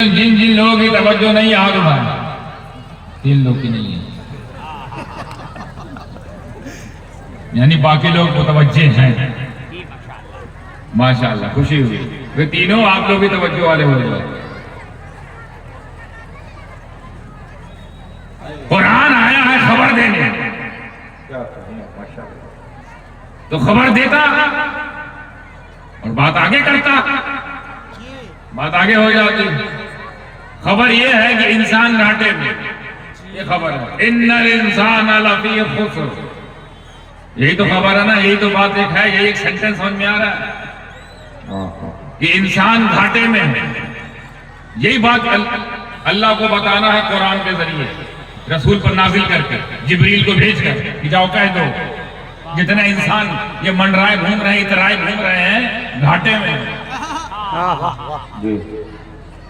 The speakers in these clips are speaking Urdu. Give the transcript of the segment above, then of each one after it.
جن جن لوگوں کی توجہ نہیں ہاتھ اٹھائیں، 3 لوگ کی نہیں ہے، یعنی باقی لوگ متوجہ ہیں. ماشاءاللہ خوشی ہوئی، وہ تینوں آپ لوگ بھی توجہ والے ہو جائے. قرآن آیا ہے خبر دینے، تو خبر دیتا اور بات آگے کرتا، بات آگے ہو جاتی. خبر یہ ہے کہ انسان گھاٹے میں، یہ خبر ہے. ان الانسان لفی خسر، یہی تو خبر ہے نا، یہی تو بات ایک ہے، یہی ایک سینٹنس سمجھ میں آ رہا ہے کہ انسان گھاٹے میں ہے. یہی بات اللہ کو بتانا ہے قرآن کے ذریعے، رسول پر نازل کر کے، جبریل کو بھیج کر کہ جاؤ کہہ دو جتنے انسان یہ منڈرائے گھوم رہے ہیں، اترائے گھوم رہے ہیں، گھاٹے میں.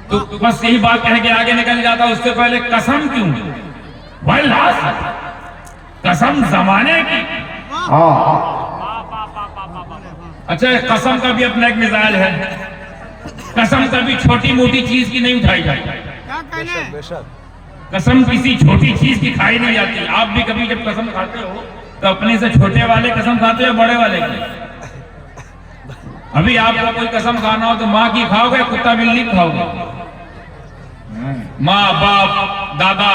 تو بس یہی بات کہہ کے آگے نکل جاتا. اس سے پہلے قسم کیوں؟ قسم زمانے کی. اچھا قسم کا بھی اپنا ایک مزاج ہے، قسم کبھی چھوٹی موٹی چیز کی نہیں اٹھائی جاتی. قسم کسی چھوٹی چیز کی کھائی نہیں جاتی. آپ بھی کبھی جب قسم کھاتے ہو تو اپنے سے چھوٹے والے قسم کھاتے ہو، بڑے والے کی؟ ابھی آپ کو کوئی قسم کھانا ہو تو ماں کی کھاؤ گے، کتا بلی کھاؤ گے؟ ماں باپ دادا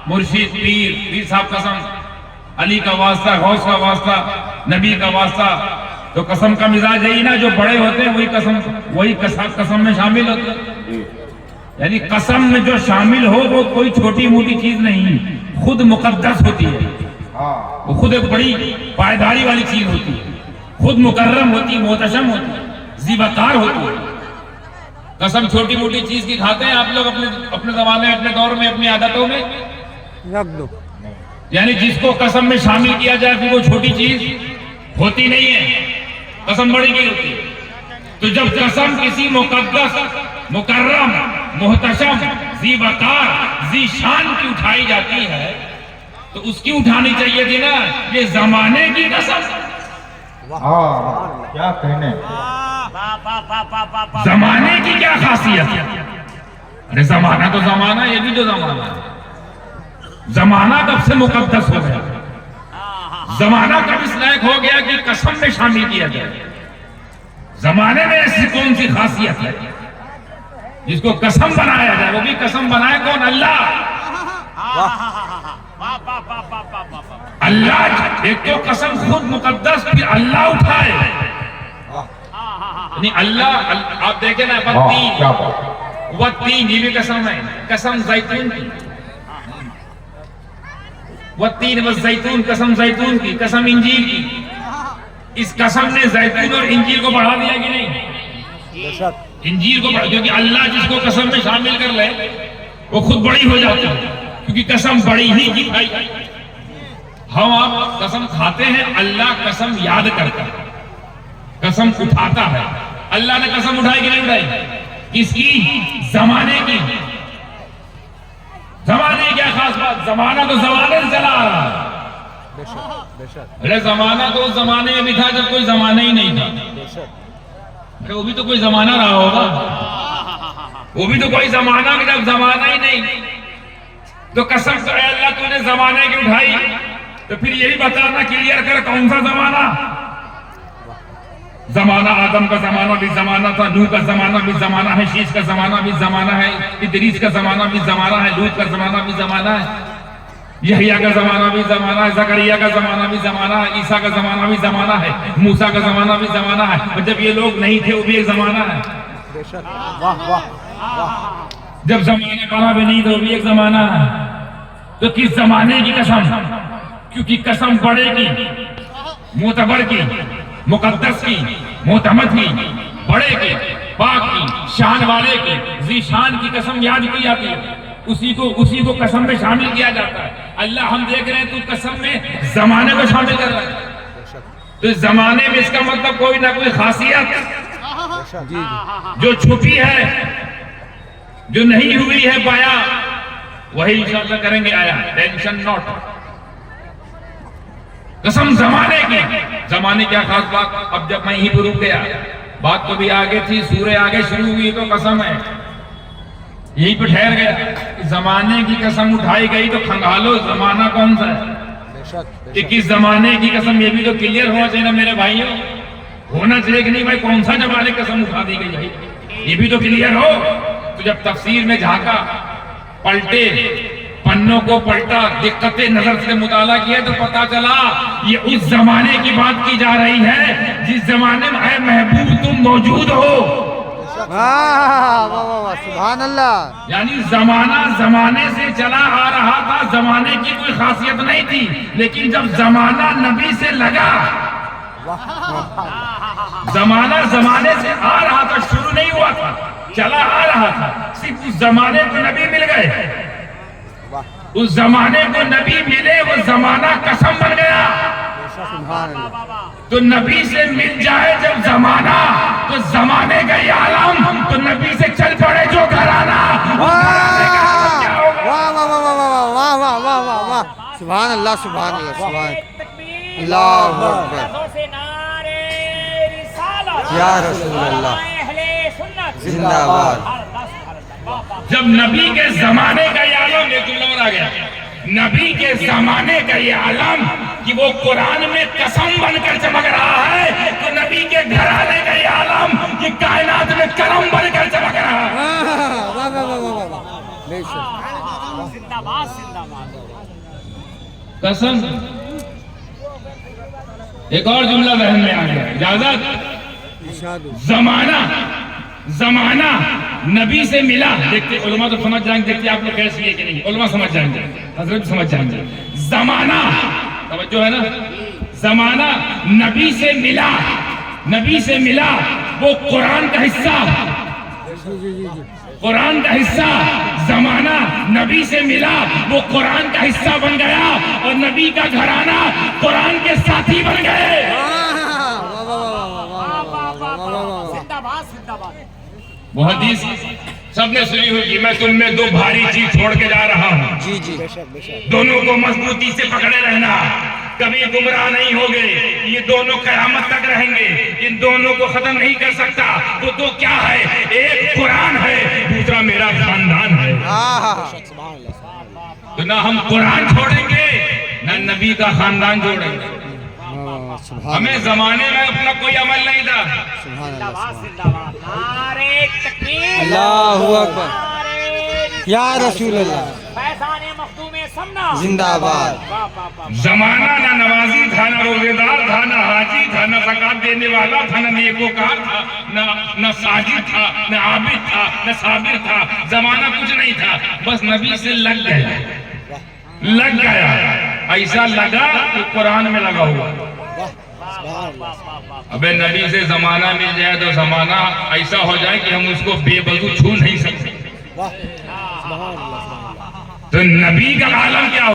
مرشد پیر صاحب قسم، علی کا واسطہ، غوث کا واسطہ، نبی کا واسطہ. تو قسم کا مزاج یہی نا، جو بڑے ہوتے ہیں وہی قسم میں شامل ہوتے ہیں. یعنی قسم میں جو شامل ہو وہ کوئی چھوٹی موٹی چیز نہیں، خود مقدس ہوتی ہے، وہ خود ایک بڑی پائیداری والی چیز ہوتی ہے، خود مکرم ہوتی، محتشم ہوتی، ذی وقار ہوتی ہے. قسم چھوٹی موٹی چیز کی کھاتے ہیں آپ لوگ اپنے زمانے، اپنے دور میں، اپنی عادتوں میں. یعنی جس کو قسم میں شامل کیا جائے پھر وہ چھوٹی چیز ہوتی نہیں ہے، قسم بڑی کی ہوتی ہے. تو جب قسم کسی مقدس، مکرم، محتشم، ذی وقار، ذی شان کی اٹھائی جاتی ہے تو اس کی اٹھانی چاہیے تھی نا. یہ زمانے کی قسم، کیا کہنے، زمانے کی کیا خاصیت ہے؟ ارے زمانہ تو زمانہ، یہ بھی تو زمانہ ہے. زمانہ کب سے مقدس ہو گیا؟ زمانہ کب اس لائق ہو گیا کہ قسم میں شامل کیا جائے؟ زمانے میں ایسی کون سی خاصیت ہے جس کو قسم بنایا جائے؟ وہ بھی قسم بنائے کون؟ اللہ. اللہ ایک تو قسم خود مقدس، پھر اللہ اٹھائے. یعنی اللہ آپ دیکھیں نا، والتین، یہ بھی قسم ہے، قسم زیتون کی. والتین والزیتون، قسم زیتون کی، قسم انجیل کی. اس قسم نے زیتون اور انجیل کو بڑھا دیا کہ نہیں؟ انجیل کو بڑھا، کیونکہ اللہ جس کو قسم میں شامل کر لے وہ خود بڑی ہو جاتی ہے، کیونکہ قسم بڑی ہی کی کھائی. ہم آپ قسم کھاتے ہیں، اللہ قسم یاد کرتا ہے، قسم اٹھاتا ہے. اللہ نے قسم اٹھائی کہ نہیں اٹھائی؟ کس کی؟ زمانے کی. زمانے کی کیا خاص بات؟ زمانہ تو زمانے سے چلا آ رہا ہے. ارے زمانہ تو اس زمانے میں بھی تھا جب کوئی زمانہ ہی نہیں تھا. ارے وہ بھی تو کوئی زمانہ رہا ہوگا، وہ بھی تو کوئی زمانہ، جب زمانہ ہی نہیں. تو قسم تو اے اللہ تو نے زمانے کی اٹھائی، تو پھر یہی بتانا کلیئر کر کون سا زمانہ. زمانہ آدم کا زمانہ بھی زمانہ تھا، نوح کا زمانہ بھی زمانہ ہے، شیش کا زمانہ بھی زمانہ ہے، ادریس کا زمانہ بھی زمانہ ہے، لوط کا زمانہ بھی زمانہ ہے، یحییٰ کا زمانہ بھی زمانہ ہے، زکریا کا زمانہ بھی زمانہ ہے، عیسیٰ کا زمانہ بھی زمانہ ہے، موسیٰ کا زمانہ بھی زمانہ ہے. اور جب یہ لوگ نہیں تھے وہ بھی ایک زمانہ ہے. جب زمانے بنا بھی نہیں تو وہ بھی ایک زمانہ ہے. تو کس زمانے کی قسم؟ کیونکہ قسم بڑے کی، معتبر کی، مقدس کی، معتمد کی، بڑے کی، پاک کی، شان والے کی، ذی شان کی قسم یاد کی جاتی ہے. اسی کو قسم میں شامل کیا جاتا ہے. اللہ ہم دیکھ رہے ہیں تو قسم میں زمانے کو شامل کر رہا ہے. تو زمانے میں اس کا مطلب کوئی نہ کوئی خاصیت جو چھپی ہے، جو نہیں ہوئی ہے پایا، وہی انشاءاللہ کریں گے. آیا ٹینشن نوٹ. قسم زمانے کی. زمانے کیا خاص بات؟ اب جب میں یہیں پر رک گیا، بات تو بھی آگے تھی، سورہ آگے شروع ہوئی تو قسم ہے. یہی پہ ٹھہر گیا. زمانے کی قسم اٹھائی گئی تو کھنگالو زمانہ کون سا ہے؟ کہ کس زمانے کی قسم، یہ بھی تو کلیئر ہونا چاہیے نا میرے بھائیوں. ہونا چاہیے کہ نہیں بھائی، کون سا زمانے کی قسم اٹھا دی گئی بھائی، یہ بھی تو کلیئر ہو. تو جب تفسیر میں جھانکا، پلٹے پنوں کو، پلٹا دقت نظر سے مطالعہ کیا تو پتا چلا یہ اس زمانے کی بات کی جا رہی ہے جس زمانے میں اے محبوب تم موجود ہو. سبحان اللہ. یعنی زمانہ زمانے سے چلا آ رہا تھا، زمانے کی کوئی خاصیت نہیں تھی، لیکن جب زمانہ نبی سے لگا، زمانہ زمانے سے آ رہا تھا، شروع نہیں ہوا تھا، چلا آ رہا تھا، صرف اس زمانے کو نبی مل گئے. اس زمانے کو نبی ملے، وہ زمانہ قسم بن گیا. تو نبی سے مل جائے جب زمانہ، تو زمانے کا یہ عالم، تو نبی سے چل پڑے جو گھرانا. سبحان اللہ، سبحان اللہ، سبحان اللہ اکبر. یا رسول اللہ زندہ باد. جب نبی کے زمانے کا یہ عالم، ایک جملہ اور آ گیا، نبی کے زمانے کا یہ عالم کہ وہ قرآن میں قسم بن کر چمک رہا ہے، تو نبی کے گھرانے کا یہ عالم کہ کائنات میں کرم بن کر چمک رہا ہے. قسم. ایک اور جملہ ذہن میں آ گیا، اجازت. زمانہ نبی سے ملا. دیکھتے علماء تو سمجھ جائیں گے، دیکھتے آپ لوگ کیسے ہے کہ نہیں، علماء سمجھ جائیں گے، حضرت سمجھ جائیں گے. زمانہ توجہ ہے نا، زمانہ نبی سے ملا، نبی سے ملا، وہ قرآن کا حصہ، قرآن کا حصہ. زمانہ نبی سے ملا، وہ قرآن کا حصہ بن گیا، اور نبی کا گھرانہ قرآن کے ساتھی بن گئے. وہ حدیث سب نے سنی ہوگی، میں تم میں دو بھاری چیز چھوڑ کے جا رہا ہوں، جی جی، دونوں کو مضبوطی سے پکڑے رہنا، کبھی گمراہ نہیں ہوگے. یہ دونوں قیامت تک رہیں گے، ان دونوں کو ختم نہیں کر سکتا. وہ دو کیا ہے؟ ایک قرآن ہے، دوسرا میرا خاندان ہے. تو نہ ہم قرآن چھوڑیں گے، نہ نبی کا خاندان چھوڑیں گے. ہمیں زمانے میں اپنا کوئی عمل نہیں تھا. اللہ اکبر. یا رسول اللہ زندہ باد. زمانہ نہ نمازی تھا، نہ روزے دار تھا، نہ حاجی تھا، نہ زکات دینے والا تھا، نہ نیکوکار تھا، نہ ساجد تھا، نہ عابد تھا، نہ صابر تھا. زمانہ کچھ نہیں تھا، بس نبی سے لگ گیا. ایسا لگا کہ قرآن میں لگا ہوا. ابے نبی سے زمانہ مل جائے تو زمانہ ایسا ہو جائے کہ ہم اس کو بے وضو چھو نہیں سکتے. تو نبی کا عالم کیا